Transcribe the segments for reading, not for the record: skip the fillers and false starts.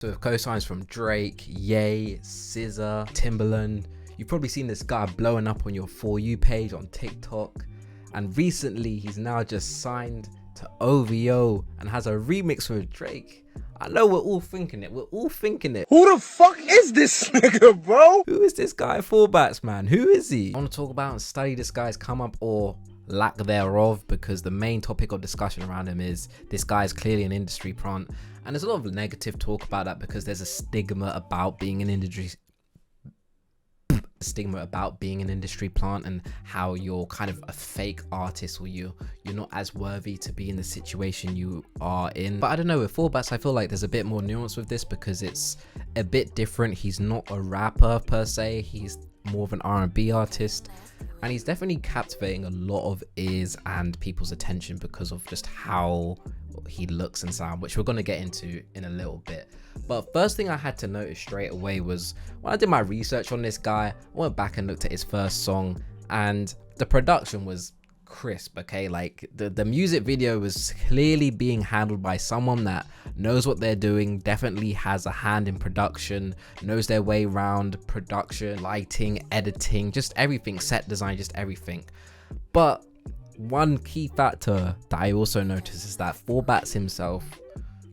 So with co-signs from Drake, Ye, SZA, Timbaland. You've probably seen this guy blowing up on your For You page on TikTok. And recently he's now just signed to OVO and has a remix with Drake. I know we're all thinking it. We're all thinking it. Who the fuck is this nigga, bro? Who is this guy? Forbats, man. Who is he? I want to talk about and study this guy's come up or lack thereof, because the main topic of discussion around him is this guy is clearly an industry plant. And there's a lot of negative talk about that because there's a stigma about being an industry plant and how you're kind of a fake artist, or you're not as worthy to be in the situation you are in. But I don't know, with Forbats I feel like there's a bit more nuance with this because it's a bit different. He's not a rapper per se, he's more of an R&B artist, and he's definitely captivating a lot of ears and people's attention because of just how he looks and sound, which we're going to get into in a little bit. But first thing I had to notice straight away was when I did my research on this guy, I went back and looked at his first song, and the production was crisp. Okay, like the music video was clearly being handled by someone that knows what they're doing, definitely has a hand in production, knows their way around production, lighting, editing, just everything, set design, just everything. But one key factor that I also noticed is that Forbats himself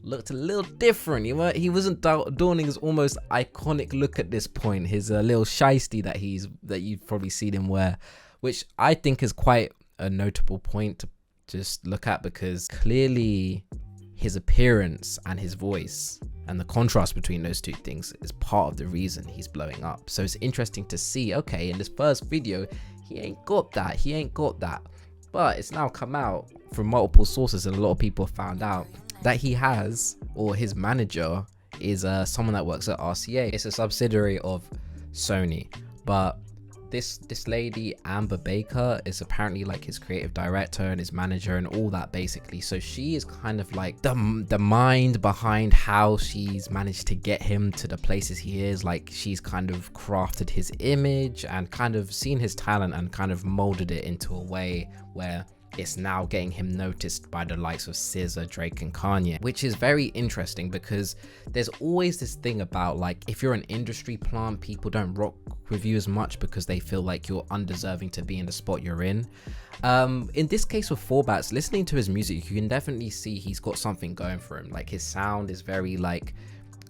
looked a little different. He wasn't adorning his almost iconic look at this point, his little shiesty that you've probably seen him wear, which I think is quite a notable point to just look at, because clearly his appearance and his voice and the contrast between those two things is part of the reason he's blowing up. So it's interesting to see, okay, in this first video he ain't got that, but it's now come out from multiple sources and a lot of people found out that he has, or his manager is someone that works at RCA. It's a subsidiary of Sony, but this lady Amber Baker is apparently like his creative director and his manager and all that basically. So she is kind of like the mind behind how she's managed to get him to the places he is. Like, she's kind of crafted his image and kind of seen his talent and kind of molded it into a way where it's now getting him noticed by the likes of SZA, Drake and Kanye, which is very interesting because there's always this thing about, like, if you're an industry plant, people don't rock with you as much because they feel like you're undeserving to be in the spot you're in. In this case with Forbats, listening to his music, you can definitely see he's got something going for him. Like, his sound is very like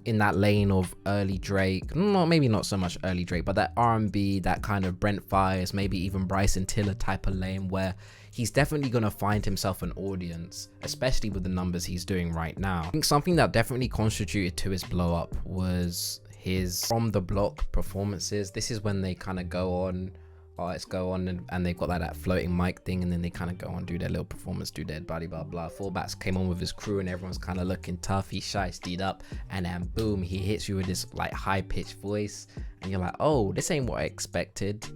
in that lane of early Drake, maybe not so much early Drake, but that R&B, that kind of Brent Fires, maybe even Bryson Tiller type of lane, where he's definitely going to find himself an audience, especially with the numbers he's doing right now. I think something that definitely contributed to his blow up was his From the Block performances. This is when they kind of go on, artists go on and they've got like that floating mic thing, and then they kind of go on, do their little performance, do their blah blah blah. Forbats came on with his crew and everyone's kind of looking tough, he's shiesty up, and then boom, he hits you with this like high-pitched voice and you're like, oh, this ain't what I expected.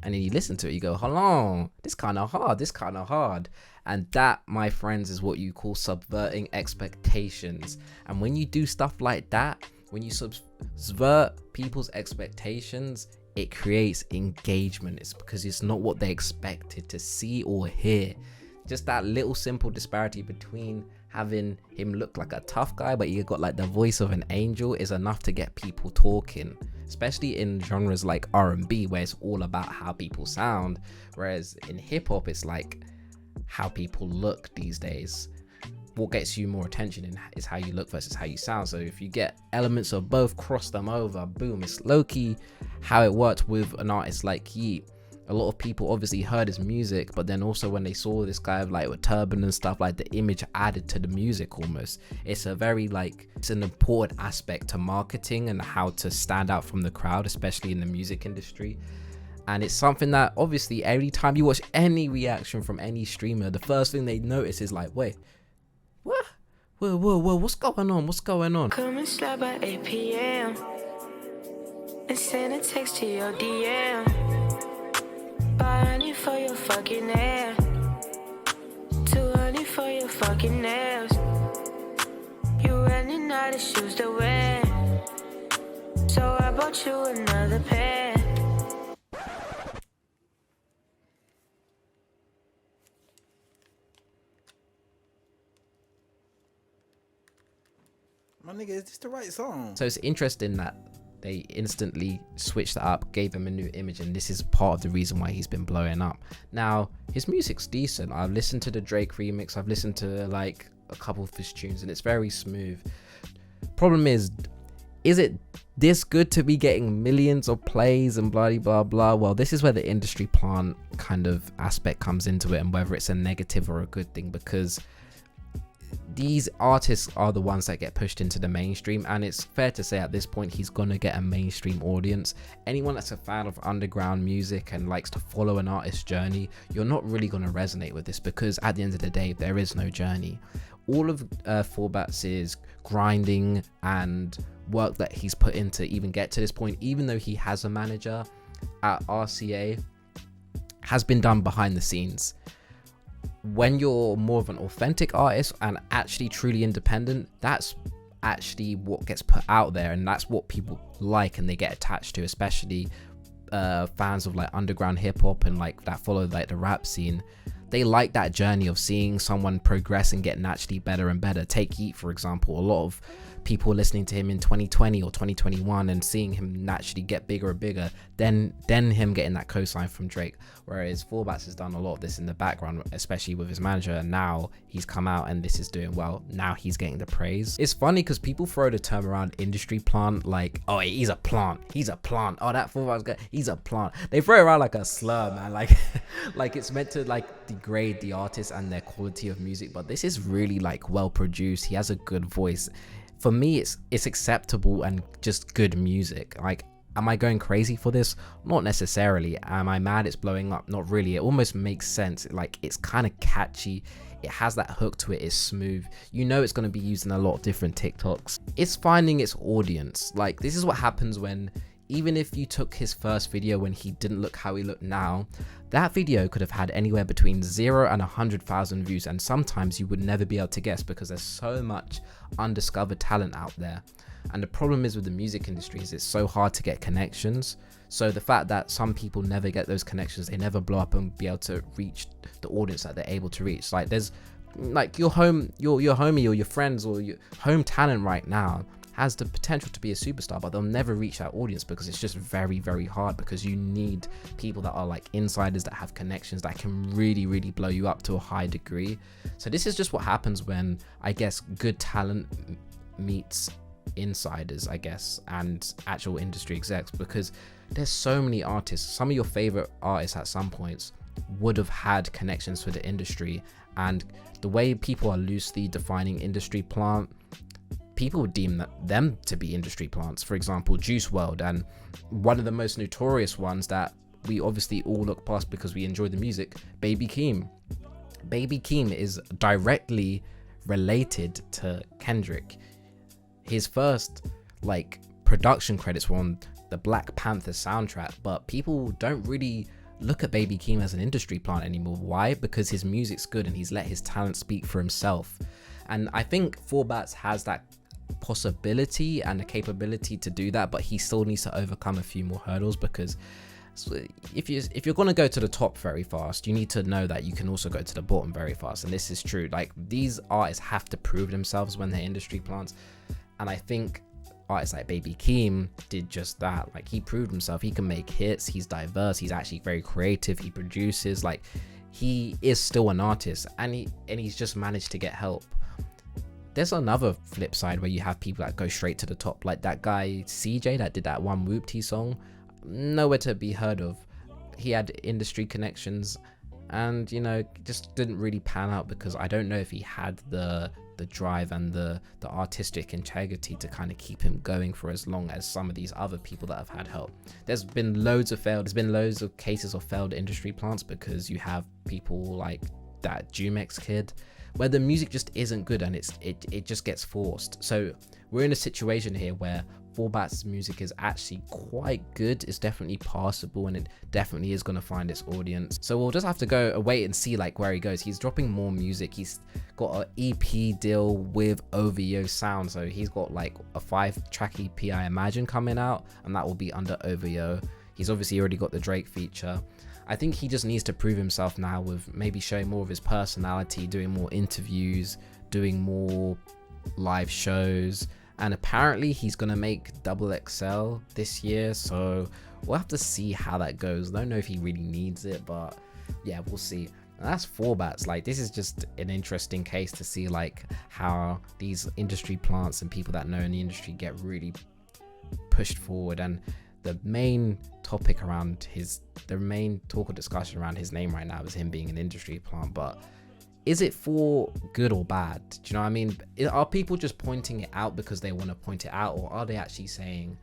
And then you listen to it, you go, hold on, this kind of hard. And that, my friends, is what you call subverting expectations. And when you do stuff like that, when you subvert people's expectations, it creates engagement. It's because it's not what they expected to see or hear. Just that little simple disparity between having him look like a tough guy but you got like the voice of an angel is enough to get people talking, especially in genres like R&B where it's all about how people sound, whereas in hip-hop it's like how people look these days. What gets you more attention is how you look versus how you sound. So if you get elements of both, cross them over, boom, it's low-key how it worked with an artist like Yeat. A lot of people obviously heard his music, but then also when they saw this guy like with turban and stuff, like the image added to the music almost. It's a very like, it's an important aspect to marketing and how to stand out from the crowd, especially in the music industry. And it's something that obviously every time you watch any reaction from any streamer, the first thing they notice is like, wait, what? Whoa, what's going on? Come and slap by 8 p.m. and send a text to your DM. Buy honey for your fucking hair, 200 for your fucking nails. You running out of shoes to wear, so I bought you another pair. My nigga, is this the right song? So it's interesting that they instantly switched that up, gave him a new image, and this is part of the reason why he's been blowing up. Now, his music's decent. I've listened to the Drake remix, I've listened to like a couple of his tunes, and it's very smooth. Problem is it this good to be getting millions of plays and blah blah blah? Well, this is where the industry plant kind of aspect comes into it, and whether it's a negative or a good thing, because these artists are the ones that get pushed into the mainstream, and it's fair to say at this point he's gonna get a mainstream audience. Anyone that's a fan of underground music and likes to follow an artist's journey, you're not really gonna resonate with this, because at the end of the day there is no journey. All of Forbats's grinding and work that he's put in to even get to this point, even though he has a manager at RCA, has been done behind the scenes. When you're more of an authentic artist and actually truly independent, that's actually what gets put out there, and that's what people like and they get attached to, especially fans of like underground hip-hop and like that follow like the rap scene. They like that journey of seeing someone progress and get naturally better and better. Take Yeat, for example. A lot of people listening to him in 2020 or 2021 and seeing him naturally get bigger and bigger, then him getting that cosign from Drake. Whereas Forbats has done a lot of this in the background, especially with his manager, and now he's come out and this is doing well. Now he's getting the praise. It's funny because people throw the term around industry plant like, oh, he's a plant, he's a plant, oh, that Forbats guy, he's a plant. They throw it around like a slur, man, like like it's meant to like degrade the artist and their quality of music, but this is really like well produced. He has a good voice. For me, it's acceptable and just good music. Like, am I going crazy for this? Not necessarily. Am I mad it's blowing up? Not really. It almost makes sense. Like, it's kind of catchy. It has that hook to it. It's smooth. You know it's going to be used in a lot of different TikToks. It's finding its audience. Like, this is what happens when, even if you took his first video when he didn't look how he looked now, that video could have had anywhere between 0 and 100,000 views, and sometimes you would never be able to guess because there's so much undiscovered talent out there. And the problem is with the music industry is it's so hard to get connections. So the fact that some people never get those connections, they never blow up and be able to reach the audience that they're able to reach. Like, there's like your homie or your friends or your home talent right now has the potential to be a superstar, but they'll never reach that audience because it's just very, very hard, because you need people that are like insiders, that have connections, that can really, really blow you up to a high degree. So this is just what happens when, I guess, good talent meets insiders, I guess, and actual industry execs, because there's so many artists. Some of your favorite artists at some points would have had connections with the industry, and the way people are loosely defining industry plant, people would deem them to be industry plants. For example, Juice WRLD, and one of the most notorious ones that we obviously all look past because we enjoy the music, Baby Keem. Baby Keem is directly related to Kendrick. His first like production credits were on the Black Panther soundtrack, but people don't really look at Baby Keem as an industry plant anymore. Why? Because his music's good and he's let his talent speak for himself. And I think Forbats has that possibility and the capability to do that, but he still needs to overcome a few more hurdles, because if you're going to go to the top very fast, you need to know that you can also go to the bottom very fast. And this is true. Like, these artists have to prove themselves when they're industry plants, and I think artists like Baby Keem did just that. Like, he proved himself. He can make hits, he's diverse, he's actually very creative, he produces, like, he is still an artist, and he's just managed to get help. There's another flip side where you have people that go straight to the top, like that guy CJ that did that one Whoopty song, nowhere to be heard of. He had industry connections and, you know, just didn't really pan out, because I don't know if he had the drive and the artistic integrity to kind of keep him going for as long as some of these other people that have had help. There's been loads of cases of failed industry plants, because you have people like that Jumex kid where the music just isn't good and it just gets forced. So we're in a situation here where Forbat's music is actually quite good. It's definitely passable, and it definitely is going to find its audience. So we'll just have to wait and see like where he goes. He's dropping more music. He's got an EP deal with OVO Sound, so he's got like a 5-track EP, I imagine, coming out, and that will be under OVO. He's obviously already got the Drake feature. I think he just needs to prove himself now with maybe showing more of his personality, doing more interviews, doing more live shows, and apparently he's gonna make double XL this year, so we'll have to see how that goes. I don't know if he really needs it, but yeah, we'll see. And that's 4bats. Like, this is just an interesting case to see like how these industry plants and people that know in the industry get really pushed forward. And the main topic around the main talk or discussion around his name right now is him being an industry plant. But is it for good or bad? Do you know what I mean? Are people just pointing it out because they want to point it out, or are they actually saying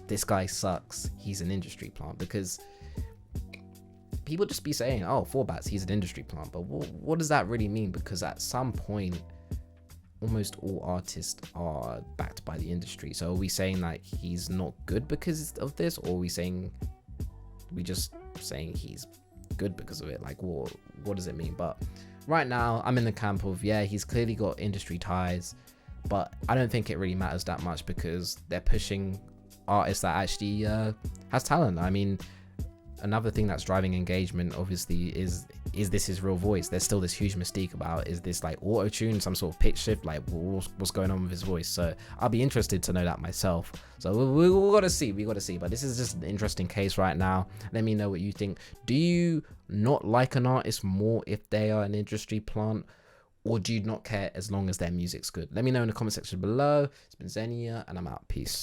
this guy sucks, he's an industry plant? Because people just be saying, oh, 4bats, he's an industry plant, but what does that really mean? Because at some point almost all artists are backed by the industry. So are we saying like he's not good because of this, or are we just saying he's good because of it? Like, what does it mean? But right now I'm in the camp of, yeah, he's clearly got industry ties, but I don't think it really matters that much because they're pushing artists that actually has talent. I mean, another thing that's driving engagement obviously is this his real voice? There's still this huge mystique about, is this like auto-tune, some sort of pitch shift, like what's going on with his voice? So I'll be interested to know that myself. So we gotta see, but this is just an interesting case right now. Let me know what you think. Do you not like an artist more if they are an industry plant, or do you not care as long as their music's good? Let me know in the comment section below. It's been Xenia, and I'm out. Peace.